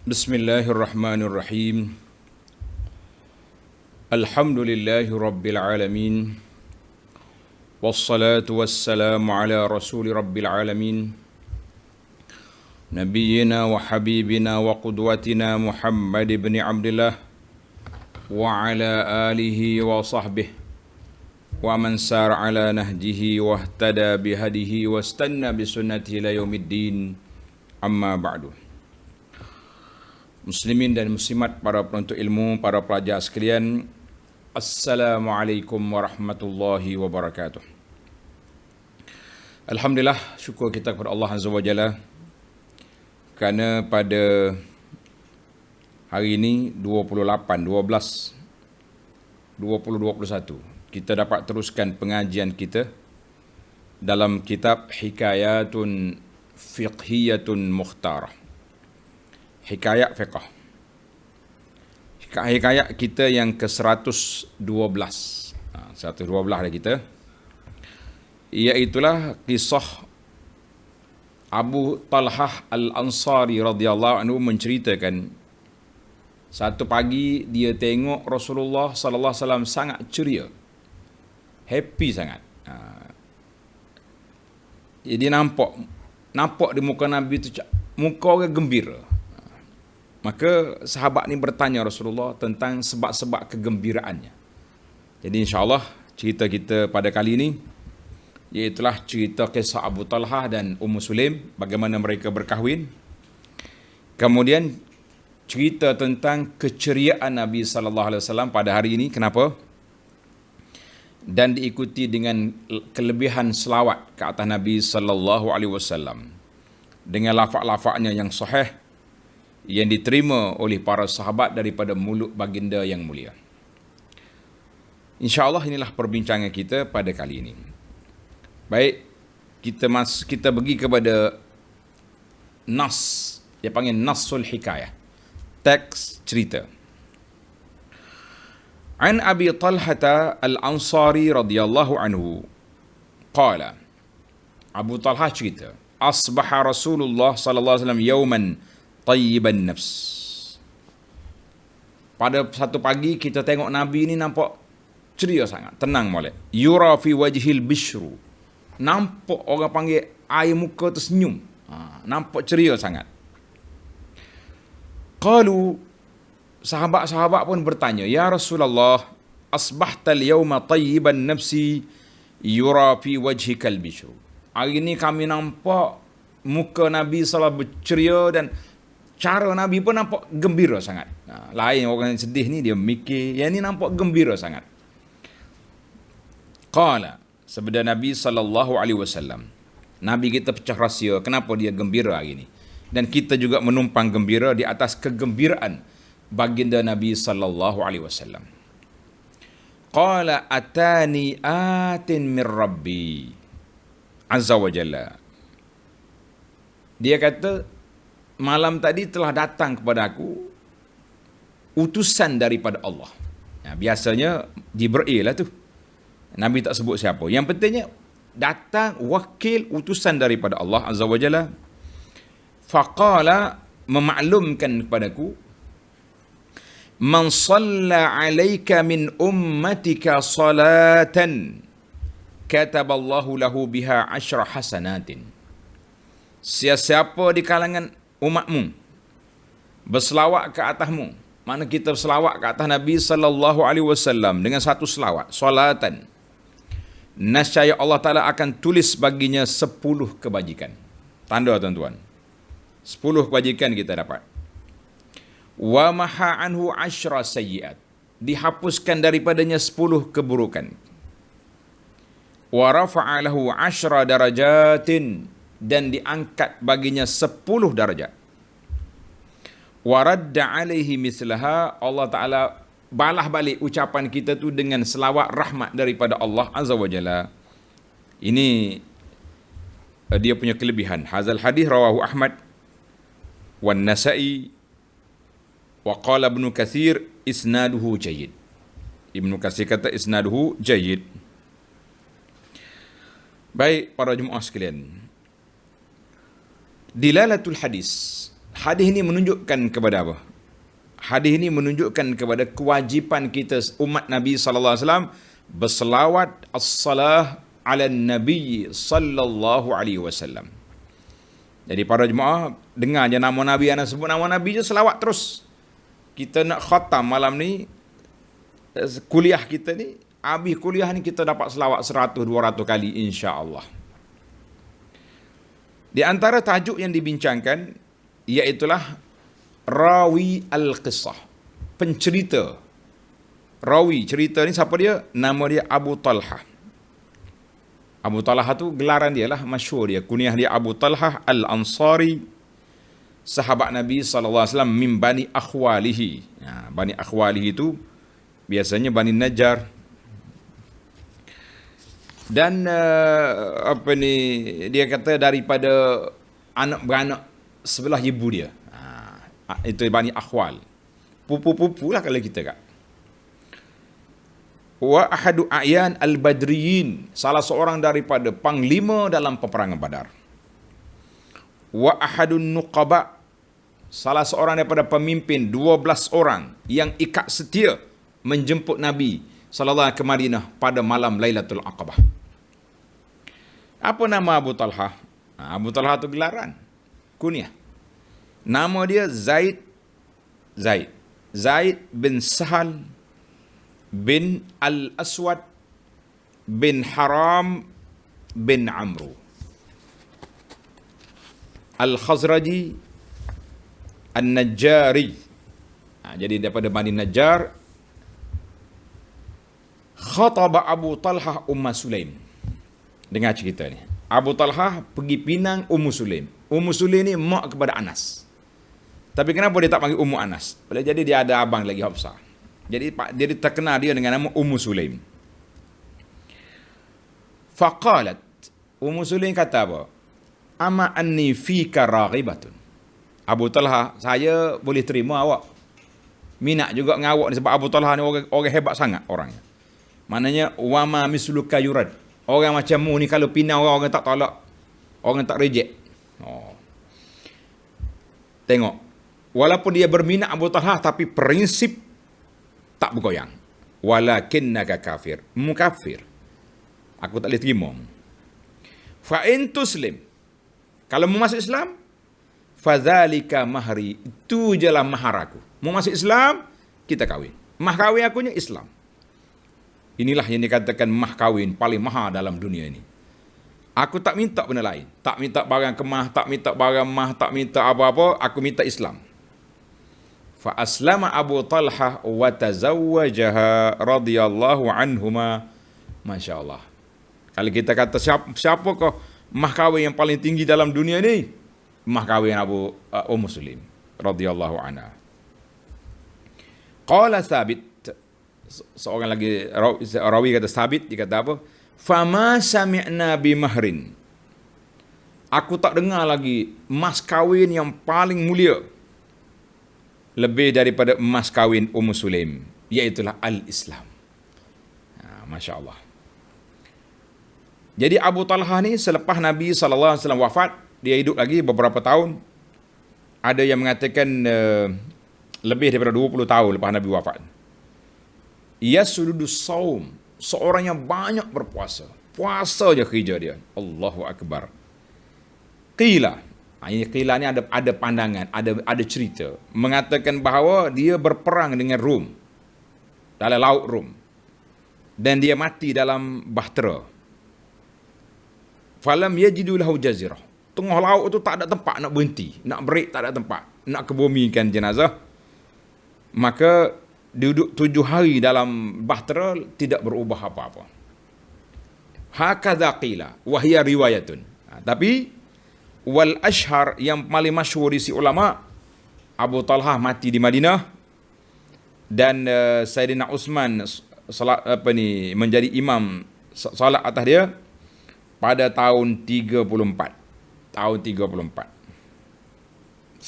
Bismillahirrahmanirrahim. Alhamdulillahi rabbil alamin. Wassalatu wassalamu ala rasuli rabbil alamin. Nabiyyina wa habibina wa qudwatina Muhammad ibn Abdullah wa ala alihi wa sahbihi wa man sar ala nahjihi wa ihtada bihadihi wa istanna bisunnatihi ila yaumiddin. Amma ba'du. Muslimin dan muslimat, para penuntut ilmu, para pelajar sekalian, Assalamualaikum warahmatullahi wabarakatuh. Alhamdulillah, syukur kita kepada Allah Azza wa Jalla kerana pada hari ini 2021 kita dapat teruskan pengajian kita dalam kitab Hikayatun Fiqhiyatun Mukhtarah. Hikayat fiqh. Hikayat kita yang ke-112. 112 dah kita. Iaitulah kisah Abu Talhah Al-Ansari radhiyallahu anhu menceritakan satu pagi dia tengok Rasulullah sallallahu alaihi wasallam sangat ceria. Happy sangat. Jadi nampak di muka Nabi tu muka orang gembira. Maka sahabat ni bertanya Rasulullah tentang sebab-sebab kegembiraannya. Jadi insya-Allah cerita kita pada kali ini iaitulah cerita kisah Abu Talhah dan Ummu Sulaim, bagaimana mereka berkahwin. Kemudian cerita tentang keceriaan Nabi sallallahu alaihi wasallam pada hari ini, kenapa? Dan diikuti dengan kelebihan selawat ke atas Nabi sallallahu alaihi wasallam dengan lafaz-lafaznya yang sahih yang diterima oleh para sahabat daripada mulut baginda yang mulia. InsyaAllah inilah perbincangan kita pada kali ini. Baik, kita pergi kepada nas, dia panggil nasul hikayah, teks cerita. An Abi Talhata Al-Ansari radhiyallahu anhu qala, Abu Talhah cerita, asbaha Rasulullah sallallahu alaihi wasallam yawman tayyiban nafs. Pada satu pagi kita tengok Nabi ni nampak ceria sangat, tenang molek. Yura fi wajhil bishru. Nampak orang panggil air muka tersenyum. Nampak ceria sangat. Qalu, sahabat-sahabat pun bertanya, ya Rasulullah, asbahtal yawma tayyiban nafsi yura fi wajhikal bishru. Hari ni kami nampak muka Nabi selalu berceria dan cara Nabi pun nampak gembira sangat. Lain orang yang sedih ni dia mikir, yang ni nampak gembira sangat. Qala, sabda Nabi sallallahu alaihi wasallam. Nabi kita pecah rahsia kenapa dia gembira hari ni. Dan kita juga menumpang gembira di atas kegembiraan baginda Nabi sallallahu alaihi wasallam. Qala atani atin min rabbi azza wa jalla. Dia kata, malam tadi telah datang kepada aku utusan daripada Allah. Biasanya Jibril lah tu. Nabi tak sebut siapa. Yang pentingnya datang wakil utusan daripada Allah Azza wa Jalla. Faqala, memaklumkan kepadaku, man salla alaika min ummatika salatan kataballahu lahu biha 10 hasanatin. Siapa di kalangan umatmu berselawat ke atasmu, mana kita berselawat ke atas Nabi sallallahu alaihi wasallam dengan satu selawat, salatan, nescaya Allah Taala akan tulis baginya 10 kebajikan. Tanda tuan-tuan, 10 kebajikan kita dapat. Wa maha anhu 10 sayyiat, dihapuskan daripadanya 10 keburukan. Wa rafa'a lahu 10 darajatin, dan diangkat baginya 10 darjat. Wa radda alaihi mislaha, Allah Ta'ala balah balik ucapan kita tu dengan selawat rahmat daripada Allah Azza wa Jalla. Ini dia punya kelebihan. Hazal hadis rawahu Ahmad wan Nasa'i wa qala Ibnu Katsir isnaduhu jayyid. Ibnu Katsir kata isnaduhu jayyid. Baik para jemaah sekalian, dilalatul hadis, Hadis ini menunjukkan kepada apa? Hadis ini menunjukkan kepada kewajipan kita umat Nabi sallallahu alaihi wasallam berselawat as-salah ala Nabi sallallahu alaihi wasallam. Jadi para jemaah, dengar je nama Nabi, anda sebut nama Nabi je selawat terus. Kita nak khatam malam ni, kuliah kita ni, habis kuliah ni kita dapat selawat 100-200 kali insya-Allah. Di antara tajuk yang dibincangkan iaitulah rawi al-qissah, pencerita. Rawi, cerita ni siapa dia? Nama dia Abu Talhah. Abu Talhah tu gelaran dia lah, masyhur dia. Kunyah dia Abu Talhah Al-Ansari, sahabat Nabi SAW, min Bani Akhwalihi. Bani Akhwalihi itu biasanya Bani Najjar. Dan dia kata daripada anak beranak sebelah ibu dia. Itu Bani Akhwal. Pupu-pupu lah kalau kita kat. Wa ahadu a'yan al-badriyin, salah seorang daripada panglima dalam peperangan Badar. Wa ahadun nuqaba, salah seorang daripada pemimpin 12 orang yang ikat setia menjemput Nabi sallallahu alaihi ke Madinah pada malam Lailatul Aqabah. Apa nama Abu Talhah? Abu Talhah tu gelaran, kunyah. Nama dia Zaid bin Sahal bin Al-Aswad bin Haram bin Amru Al-Khazraji An-Najjari. Jadi daripada Bani Najjar. Khataba Abu Talhah Ummu Sulaim. Dengar cerita ni. Abu Talhah pergi pinang Ummu Sulaim. Ummu Sulaim ni mak kepada Anas. Tapi kenapa dia tak panggil Ummu Anas? Boleh jadi dia ada abang lagi Hafsah. Jadi terkenal dia dengan nama Ummu Sulaim. Faqalat, Ummu Sulaim kata apa? Ama anni fika raghibatun. Abu Talhah, saya boleh terima awak. Minat juga dengan awak ni, sebab Abu Talhah ni orang hebat sangat orangnya. Maknanya wama misluka yurad. Orang macam mu ni kalau pinang orang tak tolak, orang tak reject. Tengok. Walaupun dia berminat Abu Talhah, tapi prinsip tak bergoyang. Walakinnaka kafir. Mukafir. Aku tak boleh terima. Fa in tuslim. Kalau mu masuk Islam, fadzalika mahri. Itu jelah mahar aku. Mu masuk Islam, kita kahwin. Mah kahwin akunya Islam. Inilah yang dikatakan mah kahwin paling mahal dalam dunia ini. Aku tak minta benda lain. Tak minta barang kemah, tak minta barang mah, tak minta apa-apa. Aku minta Islam. Fa aslama Abu Talhah wa tazawwajaha radhiyallahu anhuma. Masya-Allah. Kalau kita kata siapakah mah kahwin yang paling tinggi dalam dunia ni? Mah kahwin Abu Ummu Sulaim radhiyallahu anha. Qala Thabit, seorang lagi rawi kata Thabit, dia kata apa? Fama sami'na bi mahrin. Aku tak dengar lagi mas kahwin yang paling mulia lebih daripada emas kahwin Ummu Sulaim, iaitulah al-Islam. Masya Allah. Jadi Abu Talhah ni selepas Nabi SAW wafat, dia hidup lagi beberapa tahun. Ada yang mengatakan lebih daripada 20 tahun lepas Nabi wafat. Yasudus saum, seorang yang banyak berpuasa. Puasa je kerja dia. Allahu Akbar. Qila, ini qila ni ada pandangan, ada cerita mengatakan bahawa dia berperang dengan Rom dalam laut Rom dan dia mati dalam bahtera. Falam yajidu lahu jazirah. Tengah laut tu tak ada tempat nak berhenti, nak break tak ada tempat, nak kebumikan jenazah. Maka duduk 7 hari dalam bahtera tidak berubah apa-apa. Hakadha qila wa hiya riwayatun. Tapi wal ashhar, yang paling masyhur di si ulama, Abu Talhah mati di Madinah dan Sayyidina Uthman menjadi imam salat atas dia pada tahun 34. Tahun 34.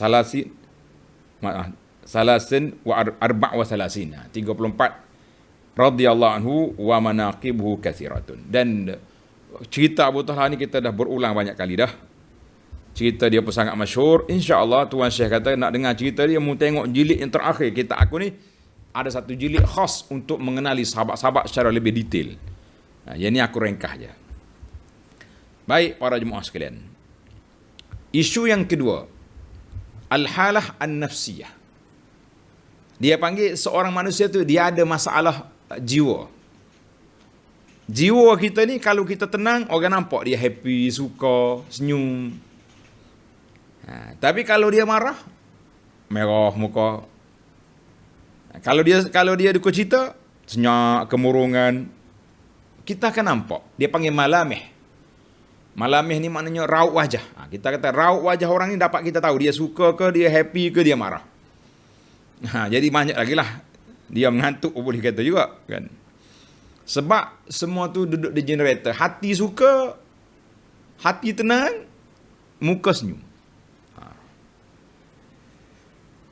Salasin wa arba' wa salasin. 34 radhiyallahu anhu wa manaqibhu katsiratun. Dan cerita Abu Talhah ni kita dah berulang banyak kali dah. Cerita dia pun sangat masyhur. InsyaAllah Tuan Syekh kata nak dengar cerita dia, mu tengok jilid yang terakhir kitab aku ni. Ada satu jilid khas untuk mengenali sahabat-sahabat secara lebih detail. Yang ni aku ringkas je. Baik para jemaah sekalian. Isu yang kedua, al-halah an-nafsiyah. Dia panggil seorang manusia tu dia ada masalah jiwa. Jiwa kita ni kalau kita tenang, orang nampak dia happy, suka, senyum. Tapi kalau dia marah, merah muka. Kalau dia duka cita, senyap, kemurungan. Kita akan nampak. Dia panggil malamih. Malamih ni maknanya raut wajah. Kita kata raut wajah orang ni dapat kita tahu dia suka ke, dia happy ke, dia marah. Jadi banyak lagi lah. Dia mengantuk boleh kata juga kan. Sebab semua tu duduk di generator. Hati suka, hati tenang, muka senyum.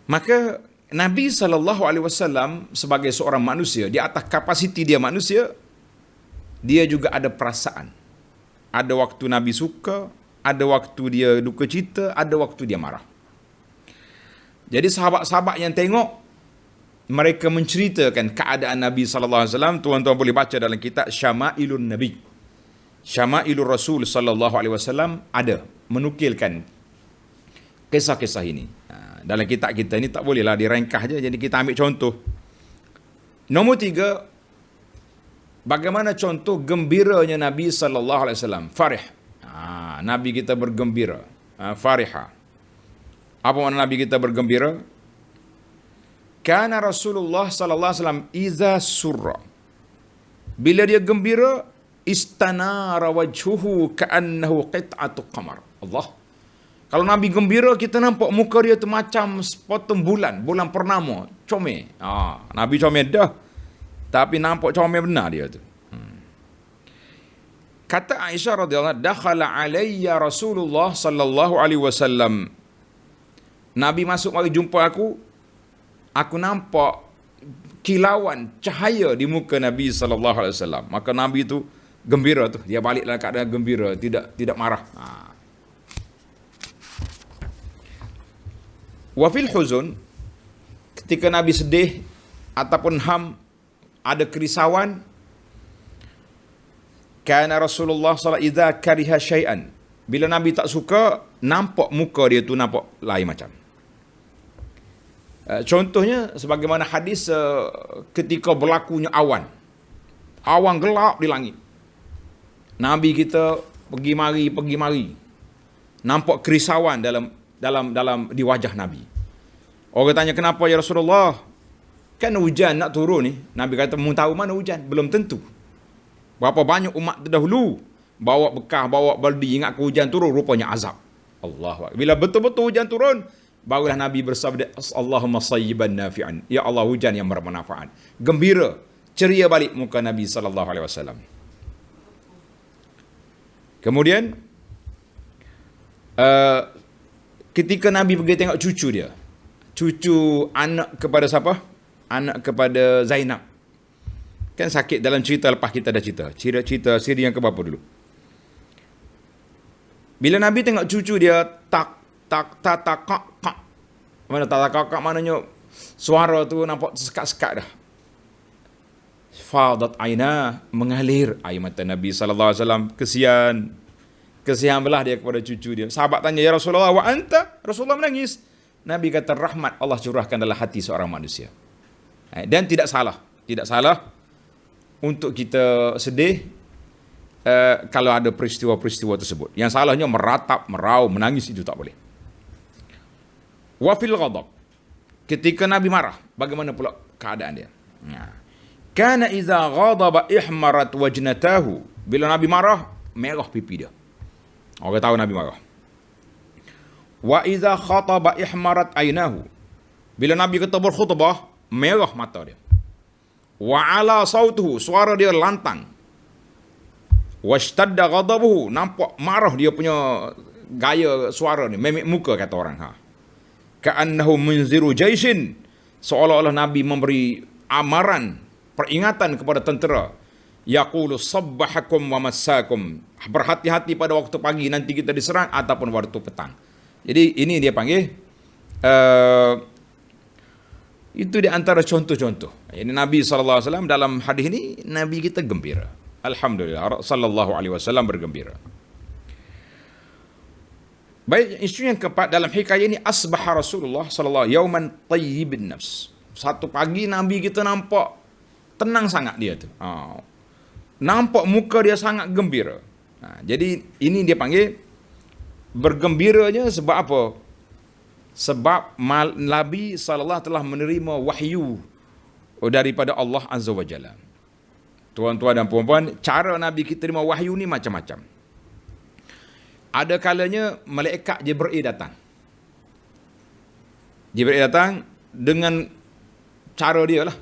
Maka Nabi SAW sebagai seorang manusia, di atas kapasiti dia manusia, dia juga ada perasaan. Ada waktu Nabi suka, ada waktu dia duka cita, ada waktu dia marah. Jadi sahabat-sahabat yang tengok, mereka menceritakan keadaan Nabi SAW. Tuan-tuan boleh baca dalam kitab Syama'ilun Nabi. Syama'ilur Rasul SAW ada menukilkan kisah-kisah ini. Dalam kitab kita ni tak bolehlah direngkah je. Jadi kita ambil contoh. Nombor 3, bagaimana contoh gembiranya Nabi SAW. Farih. Nabi kita bergembira. Fariha. Apa makna Nabi kita bergembira? Kana Rasulullah SAW iza surra. Bila dia gembira, istanara wajhuhu ka'annahu qit'atu qamar. Allah. Kalau Nabi gembira, kita nampak muka dia tu macam sepotong bulan purnama, comel. Nabi comel dah. Tapi nampak comel benar dia tu. Kata Aisyah radhiyallahu anha, dakhala alayya Rasulullah sallallahu alaihi wasallam. Nabi masuk mari jumpa aku nampak kilauan cahaya di muka Nabi sallallahu alaihi wasallam. Maka Nabi tu gembira tu, dia balik dalam keadaan gembira, tidak marah. Wa fil huzun, ketika Nabi sedih ataupun ada kerisauan, kana Rasulullah sallallahu alaihi wasallam idza kariha syai'an. Bila Nabi tak suka, nampak muka dia tu nampak lain macam. Contohnya sebagaimana hadis ketika berlakunya awan gelap di langit. Nabi kita pergi mari, nampak kerisauan dalam di wajah Nabi. Orang tanya, kenapa ya Rasulullah? Kan hujan nak turun ni. Nabi kata, mu tahu mana hujan? Belum tentu. Berapa banyak umat terdahulu bawa bekah, bawa baldi, ingat ke hujan turun, rupanya azab. Allah. Bila betul-betul hujan turun, barulah Nabi bersabda, Allahumma sayyiban nafi'an. Ya Allah, hujan yang bermanfaat. Gembira, ceria balik muka Nabi sallallahu alaihi wasallam. Kemudian ketika Nabi pergi tengok cucu dia, cucu anak kepada siapa? Anak kepada Zainab. Kan sakit dalam cerita lepas kita dah cerita siri yang keberapa dulu. Bila Nabi tengok cucu dia tak mana tak maknanya suara tu nampak sekat-sekat dah. Fadat aina, mengalir air mata Nabi sallallahu alaihi wasallam. Kesian belah dia kepada cucu dia. Sahabat tanya, ya Rasulullah, wa anta? Rasulullah menangis. Nabi kata, rahmat Allah curahkan dalam hati seorang manusia. Dan tidak salah untuk kita sedih kalau ada peristiwa-peristiwa tersebut. Yang salahnya meratap, merau, menangis, itu tak boleh. Wa fil ghadab, ketika Nabi marah, bagaimana pula keadaan dia? Kana iza ghadaba ihmarat wajnatahu. Bila Nabi marah, merah pipi dia. Orang tahu Nabi marah. Wa iza khataba ihmarat ainahu. Bila Nabi kata berkhutbah, merah mata dia. Wa ala sautuhu, suara dia lantang. Washtadda ghadabuhu, nampak marah dia punya gaya suara ni, memik muka kata orang. Ka'annahu munziru jaisin, seolah-olah Nabi memberi amaran, peringatan kepada tentera. yaqulu sabbahakum wa massakum. Berhati-hati pada waktu pagi nanti kita diserang ataupun waktu petang. Jadi ini dia panggil itu di antara contoh-contoh. Ini Nabi SAW dalam hadis ini Nabi kita gembira. Alhamdulillah sallallahu alaihi wasallam bergembira. Baik, isu yang keempat dalam hikayat ini, asbaha Rasulullah sallallahu yauman tayyibin nafs. Satu pagi Nabi kita nampak tenang sangat dia tu. Nampak muka dia sangat gembira. Jadi ini dia panggil bergembiranya sebab apa? Sebab Nabi sallallahu telah menerima wahyu daripada Allah Azza wa Jalla. Tuan-tuan dan puan-puan, cara Nabi kita terima wahyu ni macam-macam. Ada kalanya malaikat Jibril datang. Jibril datang dengan cara dia lah.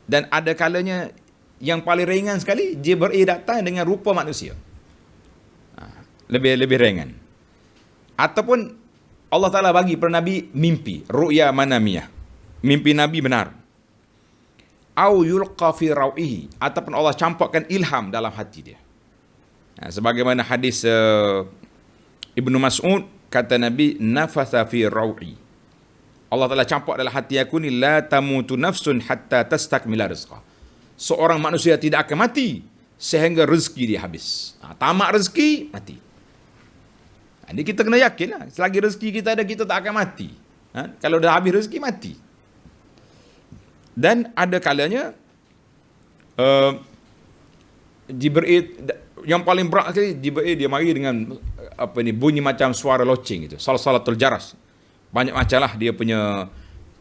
Dan ada kalanya yang paling ringan sekali, Jibril datang dengan rupa manusia. Lebih ringan. Ataupun Allah Ta'ala bagi kepada Nabi mimpi, ru'ya manamiyah. Mimpi Nabi benar. Au yulqa fi rawihi, ataupun Allah campakkan ilham dalam hati dia. Sebagaimana hadis Ibnu Mas'ud, kata Nabi, nafatha fi rawi. Allah Ta'ala campak dalam hati aku ni, la tamutu nafsun hatta tastakmila rizqah. Seorang manusia tidak akan mati sehingga rezeki dia habis. Tamat rezeki, mati. Jadi kita kena yakin lah, selagi rezeki kita ada, kita tak akan mati. Kalau dah habis rezeki, mati. Dan ada kalanya Jibril, yang paling berat sekali, Jibril dia mari dengan bunyi macam suara loceng itu, salsalatul jaras. Banyak macam lah dia punya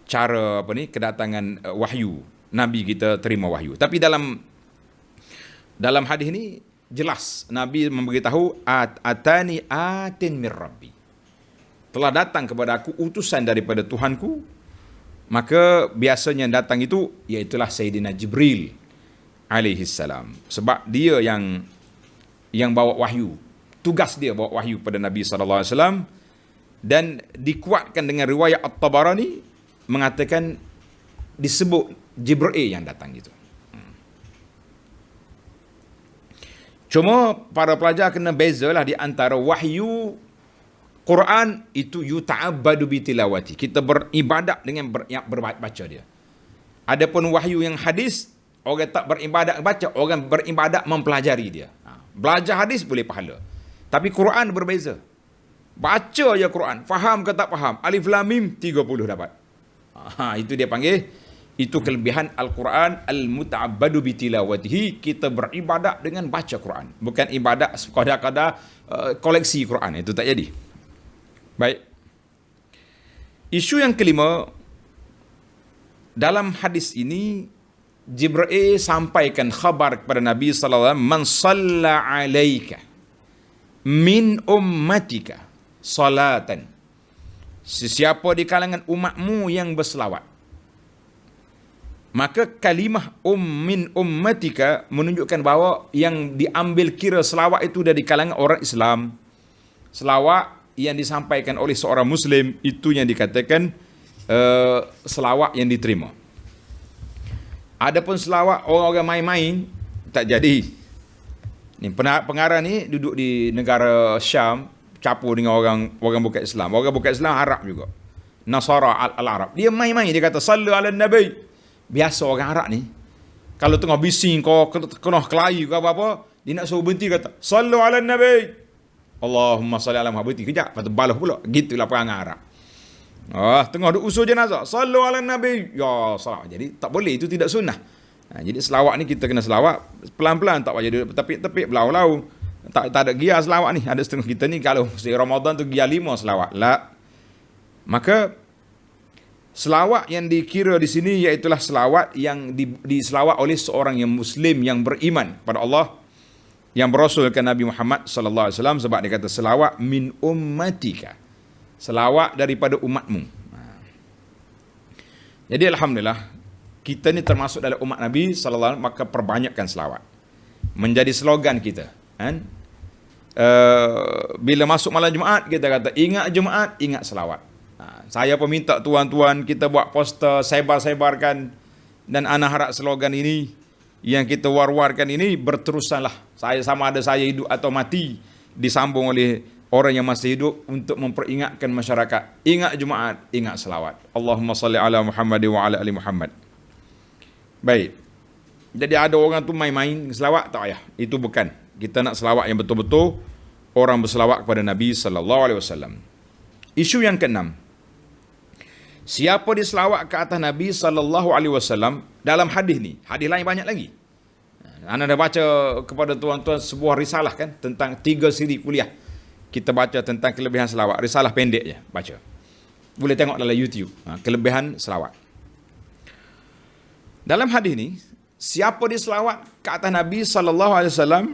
cara kedatangan wahyu. Nabi kita terima wahyu. Tapi dalam hadis ini jelas Nabi memberitahu, atani atin mir rabbi. Telah datang kepada aku utusan daripada Tuhanku. Maka biasanya datang itu iaitulah Sayyidina Jibril alaihi salam. Sebab dia yang bawa wahyu. Tugas dia bawa wahyu pada Nabi sallallahu alaihi wasallam, dan dikuatkan dengan riwayat At-Tabarani mengatakan disebut Jibril yang datang gitu. Cuma para pelajar kena bezalah di antara wahyu Quran itu yuta'abbadu bi tilawati. Kita beribadat dengan berbaca dia. Adapun wahyu yang hadis, orang tak beribadat baca, orang beribadat mempelajari dia. Belajar hadis boleh pahala. Tapi Quran berbeza. Baca je Quran, faham ke tak faham, alif lam mim 30 dapat. Itu dia panggil, itu kelebihan Al-Quran al-muta'abbadu bi tilawatihi. Kita beribadat dengan baca Quran, bukan ibadat sekadar-kadar koleksi Quran. Itu tak jadi. Baik. Isu yang kelima, dalam hadis ini Jibril sampaikan khabar kepada Nabi sallallahu alaihi wasallam, man shalla alaika min ummatika salatan. Sesiapa di kalangan umatmu yang berselawat. Maka kalimah min ummatika menunjukkan bahawa yang diambil kira selawat itu dari kalangan orang Islam. Selawat yang disampaikan oleh seorang Muslim itu yang dikatakan selawat yang diterima. Adapun selawat orang-orang main-main tak jadi. Ni pengarang ni duduk di negara Syam, campur dengan orang bukan Islam. Orang bukan Islam Arab juga. Nasara al-Arab. Dia main-main, dia kata sallu ala nabi. Biasa orang Arab ni, kalau tengah bising kau kena kelahi ke apa-apa, dia nak suruh berhenti kata sallu ala nabi. Allahumma salli ala Muhammad, berhenti kejap, lepas tu balas pula. Gitulah perangai Arab. Tengah duk usul jenazah, sallu ala nabi. Ya salah. Jadi tak boleh, itu tidak sunnah. Jadi selawat ni kita kena selawat pelan-pelan, tak payah duduk tepik-tepik belau-lau. Tak ada gia selawat ni. Ada setengah kita ni kalau Ramadan tu gia 5 selawat. La. Maka selawat yang dikira di sini iaitulah selawat yang diselawat oleh seorang yang Muslim yang beriman pada Allah, yang berasulkan Nabi Muhammad sallallahu alaihi wasallam, sebab dia kata selawat min ummatika. Selawat daripada umatmu. Jadi alhamdulillah kita ni termasuk dalam umat Nabi sallallahu alaihi wasallam, maka perbanyakkan selawat. Menjadi slogan kita, kan? Bila masuk malam Jumaat kita kata ingat Jumaat, ingat selawat. Saya pun minta tuan-tuan kita buat poster, sebar-sebarkan, dan ana harap slogan ini yang kita war-warkan ini berterusanlah. Saya sama ada saya hidup atau mati disambung oleh orang yang masih hidup untuk memperingatkan masyarakat. Ingat Jumaat, ingat selawat. Allahumma salli ala Muhammad wa ala ali Muhammad. Baik. Jadi ada orang tu main-main selawat, tak payah. Itu bukan. Kita nak selawat yang betul-betul orang berselawat kepada Nabi sallallahu alaihi wasallam. Isu yang keenam. Siapa diselawat ke atas Nabi sallallahu alaihi wasallam dalam hadis ni? Hadis lain banyak lagi. Anda dah baca kepada tuan-tuan sebuah risalah kan tentang 3 siri kuliah. Kita baca tentang kelebihan selawat. Risalah pendek je baca. Boleh tengok dalam YouTube. Kelebihan selawat. Dalam hadis ni, siapa diselawat ke atas Nabi sallallahu alaihi wasallam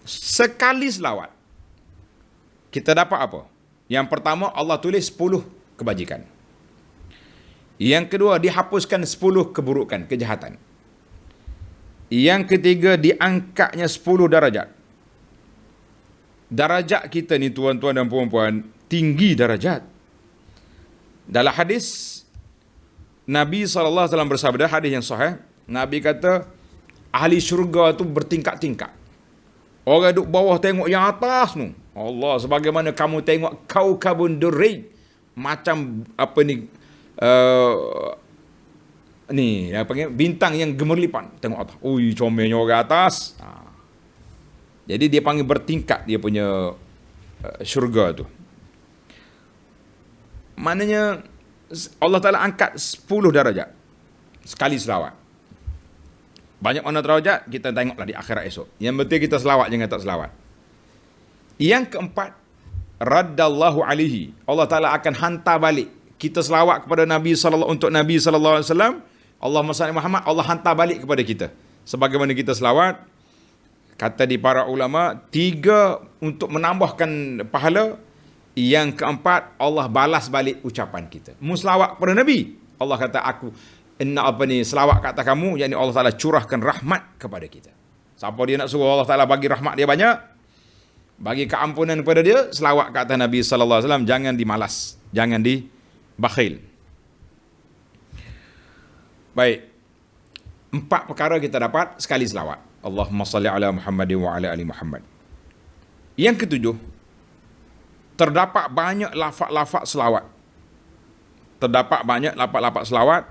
sekali selawat, kita dapat apa? Yang pertama, Allah tulis 10 kebajikan. Yang kedua, dihapuskan 10 keburukan, kejahatan. Yang ketiga, diangkatnya 10 darajat. Darajat kita ni tuan-tuan dan puan-puan, tinggi darajat. Dalam hadis, Nabi SAW bersabda, hadis yang sahih, Nabi kata, ahli syurga tu bertingkat-tingkat. Orang duduk bawah tengok yang atas tu. Allah, sebagaimana kamu tengok kaukabun durri, macam apa ni, ni apa panggil bintang yang gemerlipan, tengok atas. Ui, comelnya orang atas. Jadi dia panggil bertingkat dia punya syurga tu. Maknanya Allah Taala angkat 10 darajat sekali selawat. Banyak mana darajat kita tengoklah di akhirat esok. Yang penting kita selawat, jangan tak selawat. Yang keempat, raddallahu alaihi. Allah Taala akan hantar balik. Kita selawat kepada Nabi sallallahu untuk Nabi sallallahu alaihi wasallam. Allahumma salli Muhammad, Allah hantar balik kepada kita. Sebagaimana kita selawat, kata di para ulama, 3 untuk menambahkan pahala. Yang keempat, Allah balas balik ucapan kita. Selawat kepada Nabi, Allah kata aku selawat kat atas kamu, yakni Allah Taala curahkan rahmat kepada kita. Siapa dia nak suruh Allah Taala bagi rahmat dia banyak, bagi keampunan kepada dia, selawat kat atas Nabi sallallahu alaihi wasallam, jangan dimalas, jangan dibakhil. Baik. 4 perkara kita dapat sekali selawat. Allahumma salli ala Muhammad wa ala ali Muhammad. Yang ketujuh, terdapat banyak lafaz-lafaz selawat. Terdapat banyak lafaz-lafaz selawat.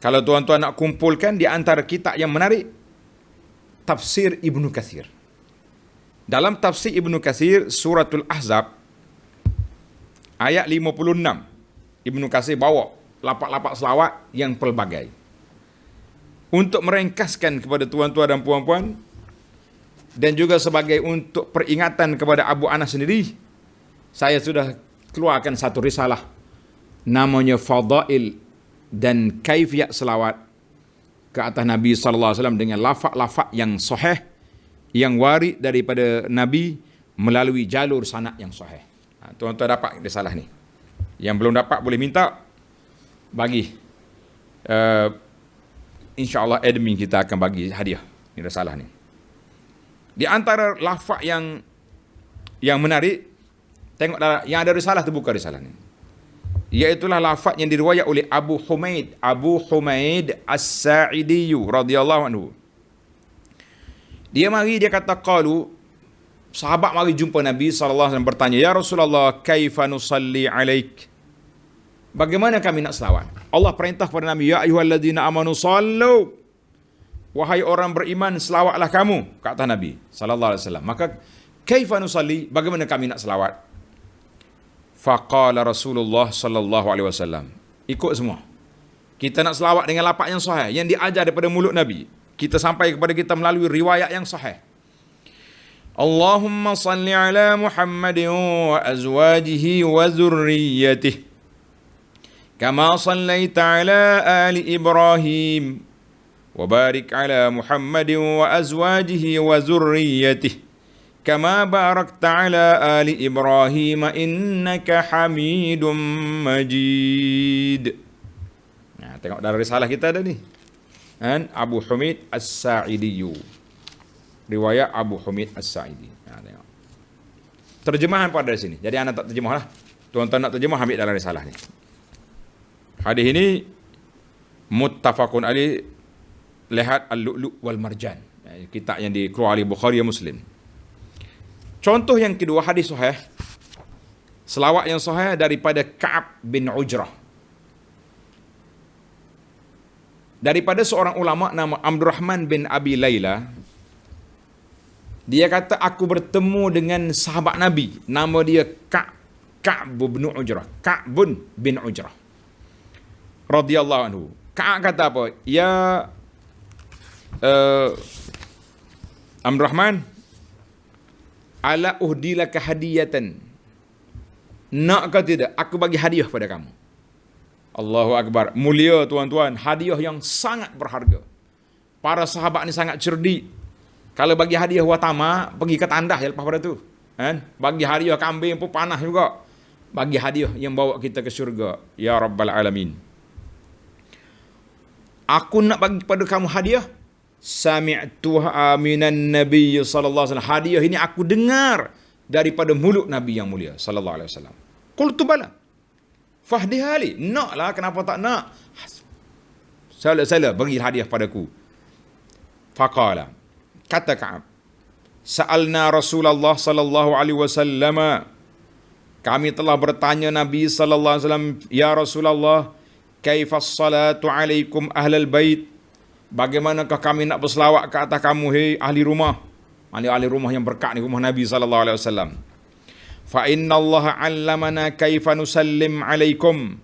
Kalau tuan-tuan nak kumpulkan di antara kitab yang menarik, tafsir Ibnu Katsir. Dalam tafsir Ibnu Katsir, suratul Ahzab, ayat 56, Ibnu Katsir bawa lafaz-lafaz selawat yang pelbagai. Untuk meringkaskan kepada tuan-tuan dan puan-puan, dan juga sebagai untuk peringatan kepada Abu Anas sendiri, saya sudah keluarkan satu risalah namanya Fadail dan Kaifiyat Selawat ke atas Nabi sallallahu alaihi wasallam dengan lafaz-lafaz yang sahih yang warid daripada Nabi melalui jalur sanad yang sahih. Tuan-tuan dapat risalah ni. Yang belum dapat boleh minta bagi. InsyaAllah admin kita akan bagi hadiah ni risalah ni. Di antara lafaz yang menarik, tengok yang ada risalah tu, buka risalah ni. Iaitulah lafaz yang diriwayat oleh Abu Humaid As-Sa'idi radhiyallahu anhu. Dia kata qalu, sahabat mari jumpa Nabi sallallahu alaihi wasallam bertanya, ya Rasulullah, kaifa nusalli alaik? Bagaimana kami nak selawat? Allah perintah kepada Nabi, ya ayyuhalladzina amanu sallu. Wahai orang beriman, selawatlah kamu, kata Nabi sallallahu alaihi wasallam. Maka kaifa nusalli? Bagaimana kami nak selawat? Faqala Rasulullah sallallahu alaihi wasallam. Ikut semua. Kita nak selawat dengan lafaz yang sahih yang diajar daripada mulut Nabi. Kita sampai kepada kita melalui riwayat yang sahih. Allahumma salli ala Muhammadin wa azwajihi wa zurriyyatihi kama sallaita ala ali Ibrahim wa barik ala Muhammadin wa azwajihi wa zurriyyatihi kama barakta ala ali Ibrahim innaka Hamidum Majid. Nah, tengok dalam risalah kita ada ni. Abu Humaid As-Sa'idi. Riwayat Abu Humaid As-Sa'idi. Nah, tengok. Terjemahan pada dari sini. Jadi anak tak terjemah lah. Tuan-tuan nak terjemah, ambil dalam risalah ni. Hadis ini muttafaqun alaih, lihat Al-Lu'lu' wal Marjan, kitab yang dikeluarkan oleh Bukhari dan Muslim. Contoh yang kedua, hadis sahih, selawat yang sahih daripada Ka'ab bin Ujrah, daripada seorang ulama nama Abdul Rahman bin Abi Layla. Dia kata, aku bertemu dengan sahabat Nabi, nama dia Ka'b bin Ujrah, Ka'bun bin Ujrah radhiyallahu anhu. Ka'ab kata apa? Ya Abdul Rahman, ala uhdilaka hadiyatan, nak ke tidak aku bagi hadiah pada kamu. Allahu Akbar, mulia tuan-tuan, hadiah yang sangat berharga. Para sahabat ni sangat cerdik. Kalau bagi hadiah watama, pergi ke tandas je lepas pada tu, kan? Bagi hadiah kambing pun panas juga. Bagi hadiah yang bawa kita ke syurga. Ya Rabbal Alamin, aku nak bagi kepada kamu hadiah. Sami'tuha minan Nabi sallallahu alaihi wasallam. Hadiah ini aku dengar daripada mulut Nabi yang mulia sallallahu alaihi wasallam. Qultu bala. Fahdihali. Naklah, kenapa tak nak? Sala bagi hadiah padaku. Faqala, kata Ka'ab, sa'alna Rasulullah sallallahu alaihi wasallam, kami telah bertanya Nabi sallallahu alaihi wasallam, ya Rasulullah, kaifas salatu alaikum ahlal bait, bagaimanakah kami nak berselawat ke atas kamu, hei ahli rumah. Ahli rumah yang berkat ni, rumah Nabi sallallahu alaihi wasallam. Fa inna Allah 'allamana kaifa nusallim alaikum.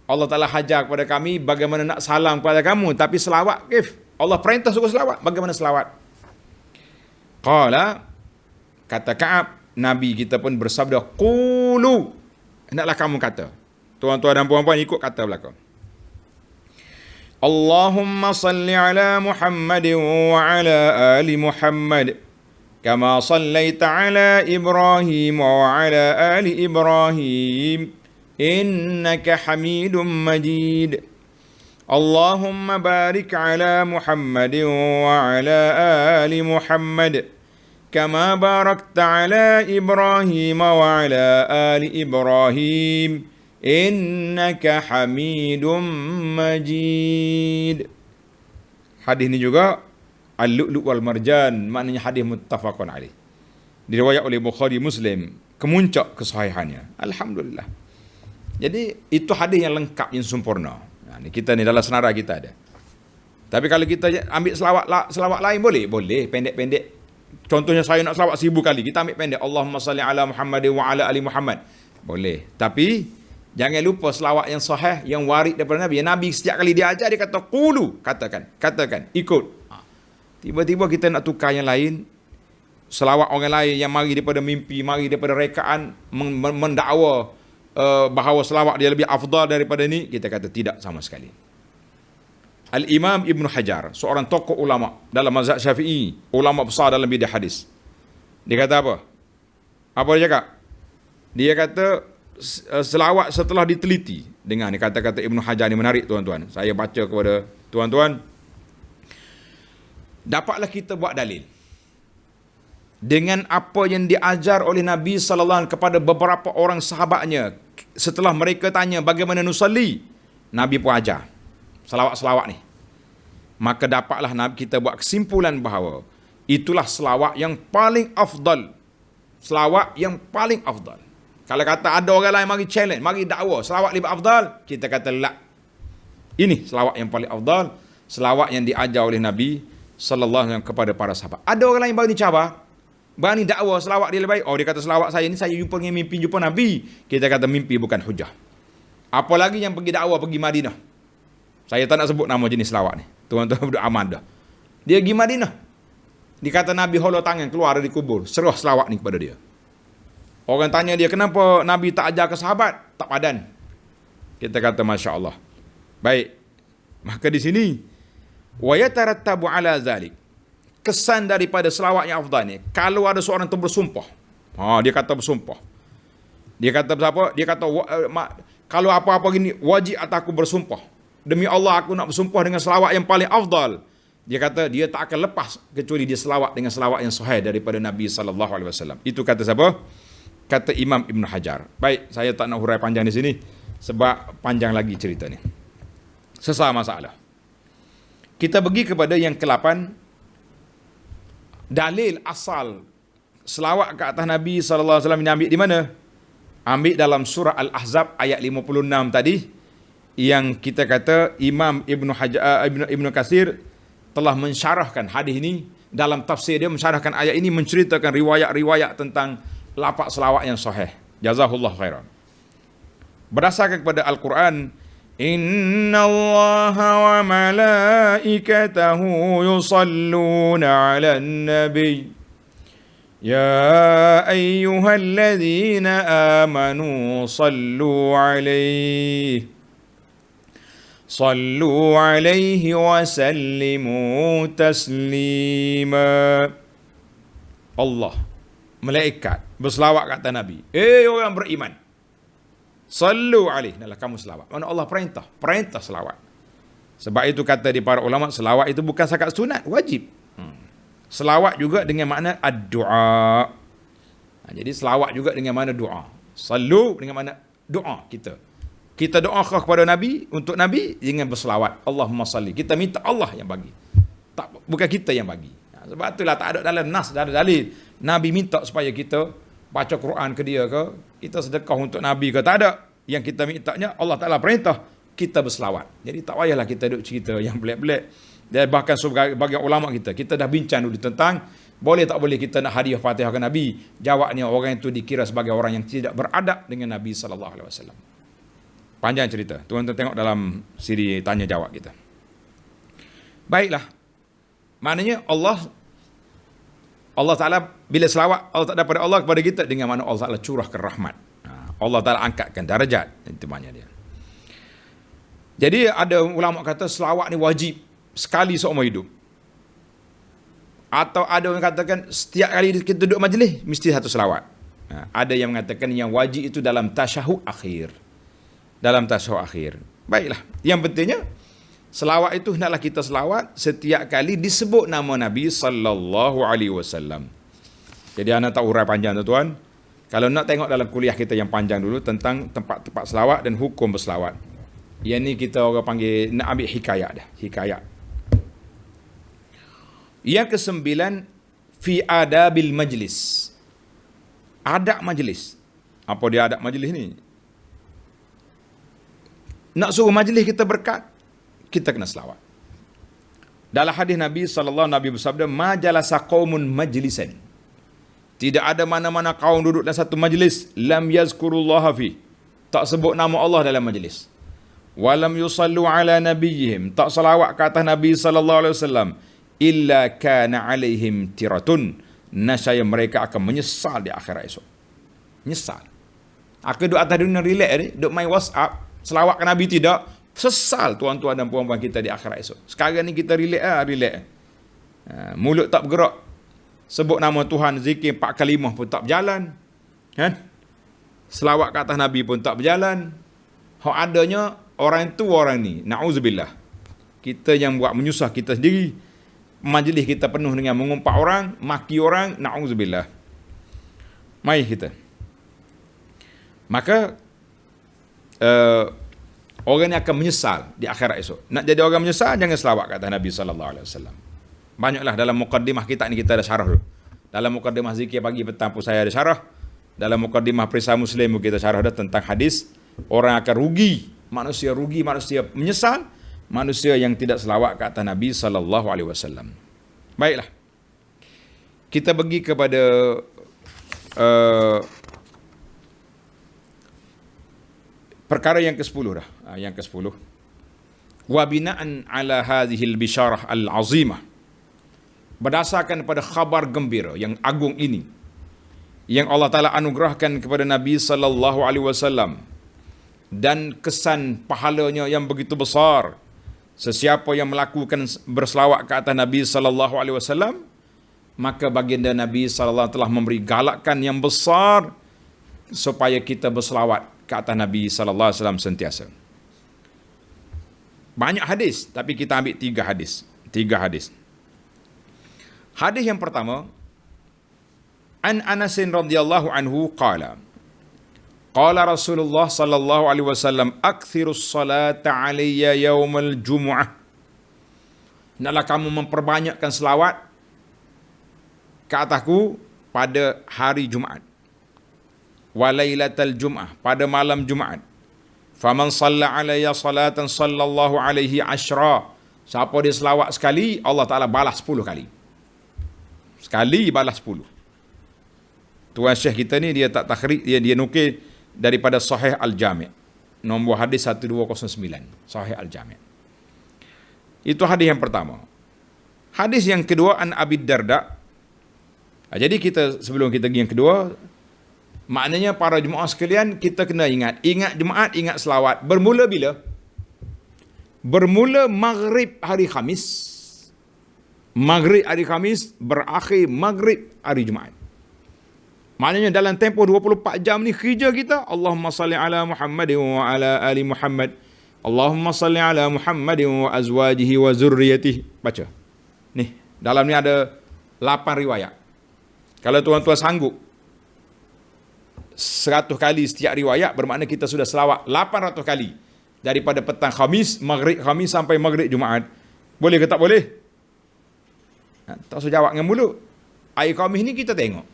Allah Taala hajar kepada kami bagaimana nak salam kepada kamu, tapi selawat kif? Allah perintah suruh selawat, bagaimana selawat? Qala, kata Ka'ab, Nabi kita pun bersabda, qulu, hendaklah kamu kata. Tuan-tuan dan puan-puan ikut kata belakang. Allahumma salli ala Muhammad wa ala ali Muhammad kama sallaita ala Ibrahim wa ala ali Ibrahim innaka Hamidum Majid. Allahumma barik ala Muhammad wa ala ali Muhammad kama barakta ala Ibrahim wa ala ali Ibrahim innaka Hamidum Majid. Hadis ni juga Al-Lu'lu' wal Marjan, maknanya hadis muttafaqun alaih. Diriwayat oleh Bukhari Muslim, kemuncak kesahihannya. Alhamdulillah. Jadi itu hadis yang lengkap, yang sempurna. Kita ni dalam senara kita ada. Tapi kalau kita ambil selawat lain boleh pendek-pendek. Contohnya saya nak selawat 1000 kali, kita ambil pendek, Allahumma salli ala Muhammad wa ala ali Muhammad, boleh. Tapi jangan lupa selawat yang sahih, yang warid daripada Nabi. Nabi setiap kali dia ajar, dia kata qulu, katakan, ikut. Tiba-tiba kita nak tukar yang lain, selawat orang lain yang mari daripada mimpi, mari daripada rekaan, mendakwa bahawa selawat dia lebih afdal daripada ni, kita kata tidak sama sekali. Al-Imam Ibn Hajar, seorang tokoh ulama dalam mazhab Syafi'i, ulama besar dalam bidang hadis, dia kata apa? Apa dia cakap? Dia kata selawat setelah diteliti dengan kata-kata Ibn Hajar ni menarik tuan-tuan. Saya baca kepada tuan-tuan, dapatlah kita buat dalil dengan apa yang diajar oleh Nabi sallallahu alaihi wasallam kepada beberapa orang sahabatnya. Setelah mereka tanya bagaimana nusalli, Nabi pun ajar selawat-selawat ni. Maka dapatlah Nabi kita buat kesimpulan bahawa itulah selawat yang paling afdal. Selawat yang paling afdal. Kalau kata ada orang lain mari challenge, mari dakwa, selawat lebih afdal, kita kata la. Ini selawat yang paling afdal, selawat yang diajar oleh Nabi sallallahu alaihi wasallam kepada para sahabat. Ada orang lain berani cabar, berani dakwa selawat dia lebih baik. Oh, dia kata selawat saya ni saya jumpa dengan mimpi, jumpa Nabi. Kita kata mimpi bukan hujah. Apalagi yang pergi dakwa pergi Madinah. Saya tak nak sebut nama jenis selawat ni. Tuan-tuan berdua aman dah. Dia pergi Madinah. Dikata Nabi holok tangan keluar dari kubur, serah selawat ni kepada dia. Orang tanya dia, kenapa Nabi tak ajar ke sahabat? Tak padan. Kita kata Masya Allah. Baik. Maka di sini wa yatarattabu ala zalik, kesan daripada selawat yang afdal ni, kalau ada seorang tu bersumpah, dia kata bersumpah, dia kata apa? Dia kata kalau apa-apa gini wajib atas aku bersumpah, demi Allah aku nak bersumpah dengan selawat yang paling afdal. Dia kata dia tak akan lepas kecuali dia selawat dengan selawat yang sahih daripada Nabi sallallahu alaihi wasallam. Itu kata siapa? Kata Imam Ibn Hajar. Baik, saya tak nak hurai panjang di sini sebab panjang lagi cerita ni. Sesama masalah. Kita pergi kepada yang ke-8, dalil asal selawat ke atas Nabi sallallahu alaihi wasallam ini ambil di mana? Ambil dalam surah Al-Ahzab ayat 56 tadi, yang kita kata Imam Ibnu Katsir telah mensyarahkan hadis ini dalam tafsir dia, mensyarahkan ayat ini, menceritakan riwayat-riwayat tentang lafaz selawat yang sahih. Jazahullah khairan. Berdasarkan kepada Al-Quran, Innallaha wa malaikatahu yusalluna 'alan nabi ya ayyuhalladzina amanu sallu 'alaihi wa sallimu taslima. Allah, malaikat berselawat kata Nabi, orang beriman, sallu alaihi, adalah kamu selawat. Mana Allah perintah selawat. Sebab itu kata di para ulama, selawat itu bukan sakat sunat, wajib. Selawat juga dengan makna ad-du'a. Jadi selawat juga dengan makna doa. Sallu dengan makna doa kita. Kita doa kepada Nabi, untuk Nabi dengan berselawat. Allahumma salli. Kita minta Allah yang bagi. Bukan kita yang bagi. Sebab itulah tak ada dalam nas, tak ada dalil Nabi minta supaya kita baca Quran ke dia ke, kita sedekah untuk Nabi ke, tak ada. Yang kita mintanya Allah Ta'ala perintah kita berselawat. Jadi tak payahlah kita duk cerita yang pelik-pelik. Dan bahkan sebagian ulama kita dah bincang dulu tentang boleh tak boleh kita nak hadiah Fatihah ke Nabi. Jawabnya, orang itu dikira sebagai orang yang tidak beradab dengan Nabi SAW. Panjang cerita, tuan-tuan tengok dalam siri tanya jawab kita. Baiklah, maknanya Allah Ta'ala bila selawat Allah Ta'ala pada Allah kepada kita, dengan mana Allah Ta'ala curahkan rahmat, Allah Ta'ala angkatkan darajat. Itu maknanya dia. Jadi ada ulama kata selawat ni wajib sekali seumur hidup. Atau ada yang katakan setiap kali kita duduk majlis mesti satu selawat. Ada yang mengatakan yang wajib itu dalam tasyahud akhir. Baiklah, yang pentingnya selawat itu hendaklah kita selawat setiap kali disebut nama Nabi sallallahu alaihi wasallam. Jadi anda tak urai panjang tuan-tuan. Kalau nak tengok dalam kuliah kita yang panjang dulu tentang tempat-tempat selawat dan hukum berselawat. Yang ni kita orang panggil, nak ambil hikayat dah. Hikayat. Yang ke-9, fi adabil majlis. Adab majlis. Apa dia adab majlis ni? Nak suruh majlis kita berkat, kita kena selawat. Dalam hadis Nabi sallallahu Nabi bersabda, ma jalasa qaumun majlisan. Tidak ada mana-mana kaum duduk dalam satu majlis, lam yazkurullaha fi, tak sebut nama Allah dalam majlis. Walam yusallu ala nabiyihim, tak salawat ke atas Nabi sallallahu alaihi wasallam, illa kana alaihim tiratun, nasaya mereka akan menyesal di akhirat esok. Menyesal. Aku duduk atas dunia relax ni, duduk main WhatsApp, selawat ke Nabi tidak, sesal tuan-tuan dan puan-puan kita di akhirat esok. Sekarang ni kita relax. Mulut tak bergerak, sebut nama Tuhan, zikir 4 kalimah pun tak berjalan, kan? Selawat ke atas Nabi pun tak berjalan. Hak adanya orang tu orang ni, na'udzubillah. Kita yang buat menyusah kita sendiri. Majlis kita penuh dengan mengumpat orang, maki orang, na'udzubillah. Mari kita. Maka orang ni akan menyesal di akhirat esok. Nak jadi orang menyesal, jangan selawat kata Nabi sallallahu alaihi wasallam. Banyaklah dalam mukaddimah kita ni, kita ada syarah dulu. Dalam mukaddimah zikir pagi petang pun saya ada syarah. Dalam mukaddimah Perisai Muslim kita syarah dah tentang hadis orang akan rugi, manusia menyesal, manusia yang tidak selawat ke atas Nabi sallallahu alaihi wasallam. Baiklah. Kita pergi kepada perkara yang ke-10 dah. Yang ke-10. Wa bina'an ala hadhil bisyarah al-azimah. Berdasarkan pada khabar gembira yang agung ini, yang Allah Ta'ala anugerahkan kepada Nabi sallallahu alaihi wasallam, dan kesan pahalanya yang begitu besar, sesiapa yang melakukan berselawat ke atas Nabi sallallahu alaihi wasallam, maka baginda Nabi sallallahu telah memberi galakan yang besar supaya kita berselawat ke atas Nabi sallallahu alaihi wasallam sentiasa. Banyak hadis, tapi kita ambil 3 hadis. 3 hadis. Hadis yang pertama, an Anas radhiyallahu anhu qala, qala Rasulullah sallallahu alaihi wasallam, akthirus salata alayya yaumal jumu'ah Hendaklah kamu memperbanyakkan selawat ke atasku pada hari Jumaat. Wa lailatal Jum'ah, pada malam Jumaat. Faman salla alayya salatan sallallahu alaihi ashra. Siapa dia selawat sekali, Allah Ta'ala balas 10 kali. Sekali balas 10. Tuan Syekh kita ni dia tak takhrij, dia nukil daripada Sahih Al-Jami'. Nombor hadis 1209. Sahih Al-Jami'. Itu hadis yang pertama. Hadis yang kedua, an Abi Darda. Jadi kita, sebelum kita pergi yang kedua, maknanya para jemaah sekalian, kita kena ingat Jumaat, ingat selawat. Bermula bila? Bermula maghrib hari Khamis. Maghrib hari Khamis, berakhir maghrib hari Jumaat. Maknanya dalam tempoh 24 jam ni kerja kita, Allahumma salli ala Muhammadin wa ala ali Muhammad. Allahumma salli ala Muhammadin wa azwajihi wa zurriyatihi. Baca. Ni, dalam ni ada 8 riwayat. Kalau tuan-tuan sanggup 100 kali setiap riwayat, bermakna kita sudah selawat 800 kali. Daripada petang Khamis, maghrib Khamis sampai maghrib Jumaat. Boleh ke tak boleh? Tak usah jawab dengan mulut. Hari Khamis ni kita tengok.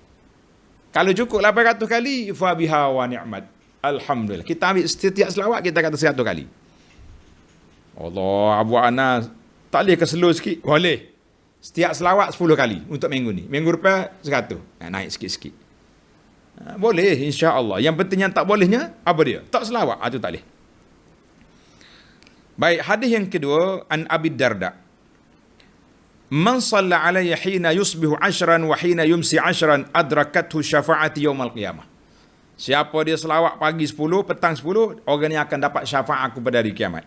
Kalau cukup 800 kali, fa biha wa ni'mat. Alhamdulillah. Kita ambil setiap selawat, kita kata 100 kali. Allah, Abu Anas, tak boleh ke slow sikit? Boleh. Setiap selawat 10 kali untuk minggu ni. Minggu depan 100. Naik sikit-sikit. Boleh, insya-Allah. Yang penting yang tak bolehnya, apa dia? Tak selawat. Itu tak boleh. Baik, hadis yang kedua, an Abi Darda. Man salla alayya hina yusbihu 10 wa hina yumsi 10 adrakathu syafa'ati yaumal qiyamah. Siapa dia selawat pagi 10, petang 10, orang ni akan dapat syafaat aku pada hari kiamat.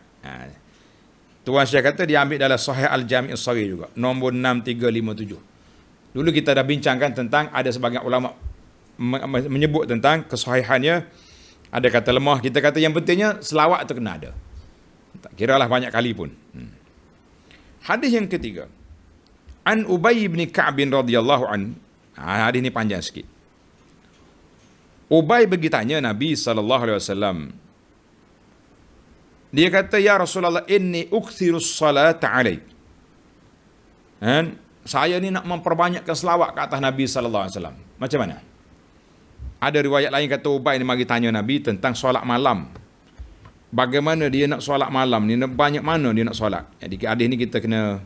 Tuan Syekh kata dia ambil dalam Sahih Al-Jami' As-Saghir juga, nombor 6357. Dulu kita dah bincangkan tentang, ada sebagian ulama menyebut tentang kesahihannya, ada kata lemah, kita kata yang pentingnya selawat tu kena ada. Tak kiralah banyak kali pun. Hadis yang ketiga, an Ubay bin Ka'b radhiyallahu an. Hadis ni panjang sikit. Ubay bertanya Nabi SAW. Dia kata, ya Rasulullah, inni ukthirus salata alaik. Saya ni nak memperbanyakkan selawat ke atas Nabi SAW. Macam mana? Ada riwayat lain kata Ubay ni mari tanya Nabi tentang solat malam. Bagaimana dia nak solat malam ni, banyak mana dia nak solat. Jadi hadis ni kita kena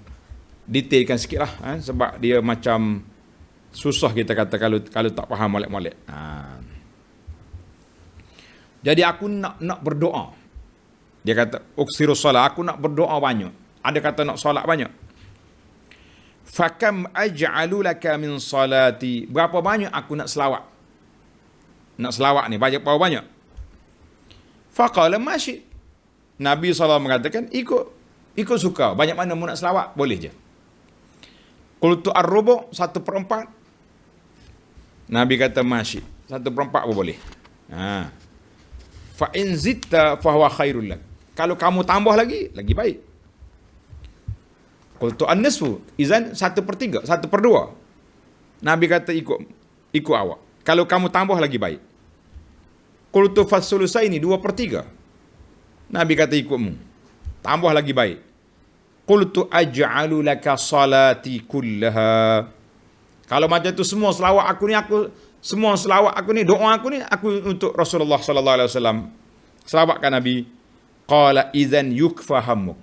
detailkan sikit lah. Sebab dia macam susah kita kata kalau tak faham molek-molek. Jadi aku nak berdoa. Dia kata, uksirus salat, aku nak berdoa banyak. Ada kata nak solat banyak. Fakam aj'alu laka min salati. Berapa banyak aku nak selawat? Nak selawat ni, berapa banyak? Faqala masyi. Nabi SAW mengatakan, ikut suka. Banyak mana mu nak selawat, boleh je. Qultu ar-rubu', 1/4. Nabi kata masyi. 1/4 pun boleh. Fa in zitta fa huwa khairul lak. Kalau kamu tambah lagi baik. Qultu an-nisfu, izan 1/3, 1/2. Nabi kata ikut awak. Kalau kamu tambah lagi baik. Qultu fasulusaini, 2/3. Nabi kata ikutmu. Tambah lagi baik. Qultu aj'alu laka salati kullaha. Kalau macam tu semua selawat aku ni, doa aku ni, aku untuk Rasulullah sallallahu alaihi wasallam. Selawatkan Nabi. Qala idzan yukfa hammuk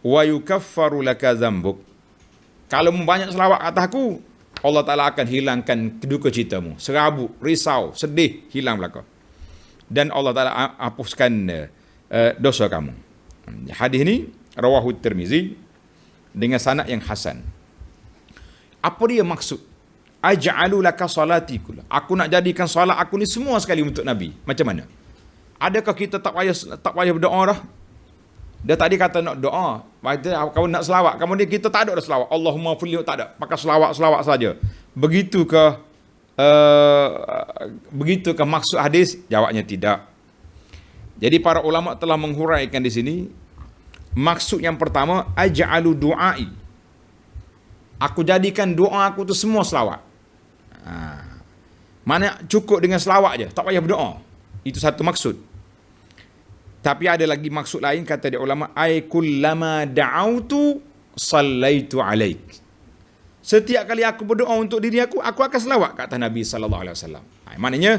wa yukaffaru laka dzambuk. Kalau banyak selawat atasku, Allah Taala akan hilangkan duka citamu, serabut, risau, sedih, hilang belaka. Dan Allah Taala hapuskan dosa kamu. Hadis ni rawahu Tirmizi dengan sanad yang hasan. Apa dia maksud? Aj'alu laka salati kullah. Aku nak jadikan solat aku ni semua sekali untuk Nabi. Macam mana? Adakah kita tak payah berdoa dah? Dia tadi kata nak doa. Kamu nak selawat. Kemudian kita tak ada selawat. Allahumma fili, tak ada. Pakai selawat saja. Begitukah maksud hadis? Jawabnya tidak. Jadi para ulama telah menghuraikan di sini. Maksud yang pertama, aj'alu du'ai. Aku jadikan doa aku tu semua selawat. Mana cukup dengan selawat je, tak payah berdoa. Itu satu maksud. Tapi ada lagi maksud lain, kata dia ulama, ay kullama da'autu sallaitu alaik. Setiap kali aku berdoa untuk diri aku akan selawat ke atas Nabi sallallahu alaihi wasallam. Maknanya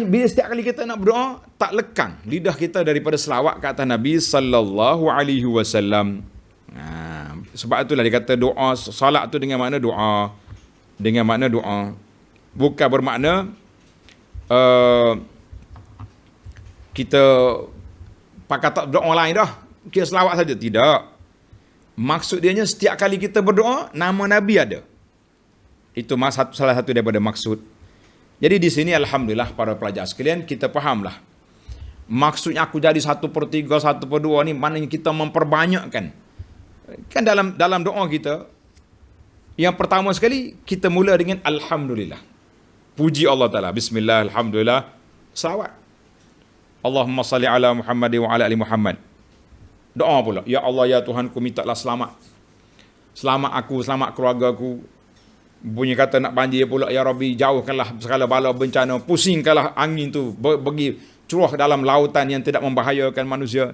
bila setiap kali kita nak berdoa, tak lekang lidah kita daripada selawat ke atas Nabi sallallahu alaihi wasallam. Sebab itulah dia kata doa salat tu dengan makna doa. Dengan makna doa. Bukan bermakna kita pakai tak doa lain dah. Kita selawat saja. Tidak. Maksud dianya setiap kali kita berdoa, nama Nabi ada. Itu salah satu daripada maksud. Jadi di sini alhamdulillah para pelajar sekalian, kita fahamlah. Maksudnya aku jadi 1/3, 1/2 ni maknanya kita memperbanyakkan. Kan dalam doa kita, yang pertama sekali kita mula dengan alhamdulillah. Puji Allah Taala. Bismillah, alhamdulillah. Salawat. Allahumma salli ala Muhammad wa ala ali Muhammad. Doa pula, ya Allah ya Tuhanku, mintalah selamat. Selamat aku, selamat keluarga aku. Bunyi kata nak banjir pula, ya Rabbi, jauhkanlah segala bala bencana, pusingkanlah angin tu bagi curah dalam lautan yang tidak membahayakan manusia.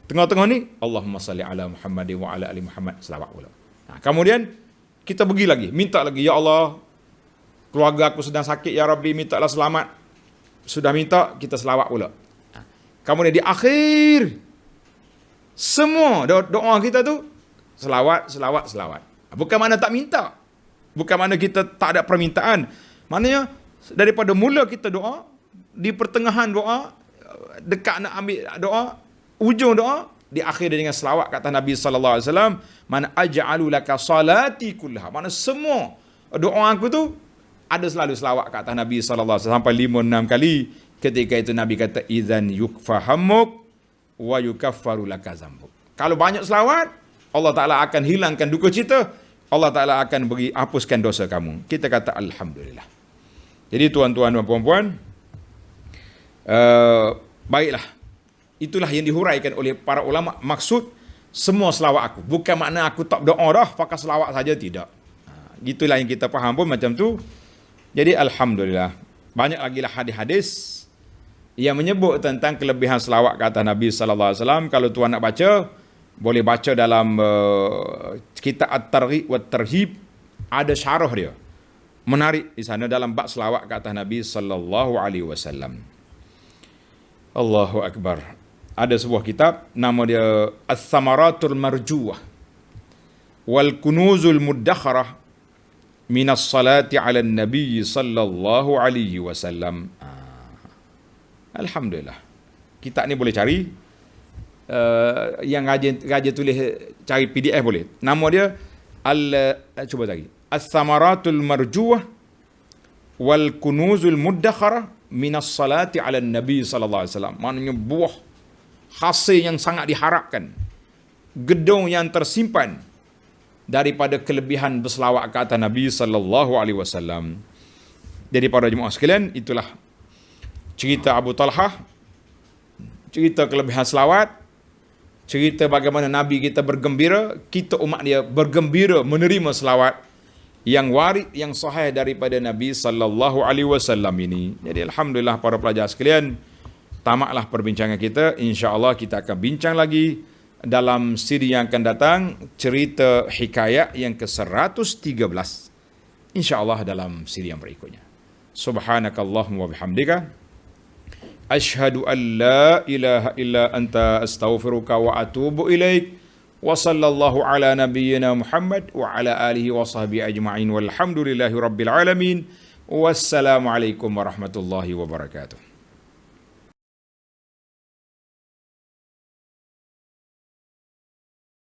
Tengah-tengah ni, Allahumma salli ala Muhammad wa ala ali Muhammad. Selawat pula. Kemudian kita pergi lagi, minta lagi, ya Allah, keluarga aku sedang sakit, ya Rabbi, mintalah selamat. Sudah minta, kita selawat pula. Kemudian di akhir semua doa kita tu selawat. Bukan mana tak minta. Bukan mana kita tak ada permintaan. Maknanya daripada mula kita doa, di pertengahan doa, dekat nak ambil doa, ujung doa, di akhir dengan selawat kata Nabi sallallahu alaihi wasallam, mana aj'alu laka salati kullaha. Mana semua doa aku tu ada selalu selawat kata Nabi sallallahu alaihi wasallam sampai 5-6 kali. Ketika itu Nabi kata idzan yukfahamuk wa yukaffaru laka zambuk. Kalau banyak selawat, Allah Taala akan hilangkan duka cita. Allah Ta'ala akan hapuskan dosa kamu. Kita kata alhamdulillah. Jadi tuan-tuan dan puan-puan, baiklah. Itulah yang dihuraikan oleh para ulama. Maksud semua selawat aku. Bukan makna aku tak berdoa dah, pakai selawat saja, tidak. Itulah yang kita faham pun macam tu. Jadi alhamdulillah. Banyak lagi lah hadis-hadis yang menyebut tentang kelebihan selawat ke atas Nabi sallallahu alaihi wasallam. Kalau tuan nak baca, boleh baca dalam kitab At-Targhib wa Tarhib, ada syarah dia. Menarik di sana dalam bab selawat ke atas Nabi sallallahu alaihi wasallam. Allahu akbar. Ada sebuah kitab nama dia As-Samaratul Marjuwah wal Kunuzul Muddakharah min as-salati 'ala an-nabi sallallahu alaihi wasallam. Alhamdulillah. Kitab ni boleh cari. Yang rajin tulis cari PDF boleh. Nama dia cuba cari. As-Samaratul Marjuwah wal Kunuzul Muddakharah min as-salati 'ala an-nabi sallallahu alaihi wasallam. Maknanya buah hasil yang sangat diharapkan. Gedung yang tersimpan daripada kelebihan berselawat ke atas Nabi sallallahu alaihi wasallam. Jadi para jemaah sekalian, itulah cerita Abu Talhah, cerita kelebihan selawat, cerita bagaimana Nabi kita bergembira, kita umat dia bergembira menerima selawat yang warid, yang sahih daripada Nabi sallallahu alaihi wasallam ini. Jadi alhamdulillah para pelajar sekalian, tamatlah perbincangan kita. Insya-Allah kita akan bincang lagi dalam siri yang akan datang, cerita hikayat yang ke-113. Insya-Allah dalam siri yang berikutnya. Subhanakallahumma wa bihamdika Ashhadu an la ilaha illa anta astaghfiruka wa atubu ilaik. Wa sallallahu ala nabiyyina Muhammad wa ala alihi wa sahbihi ajma'in walhamdulillahi rabbil alamin. Wassalamu alaikum warahmatullahi wabarakatuh.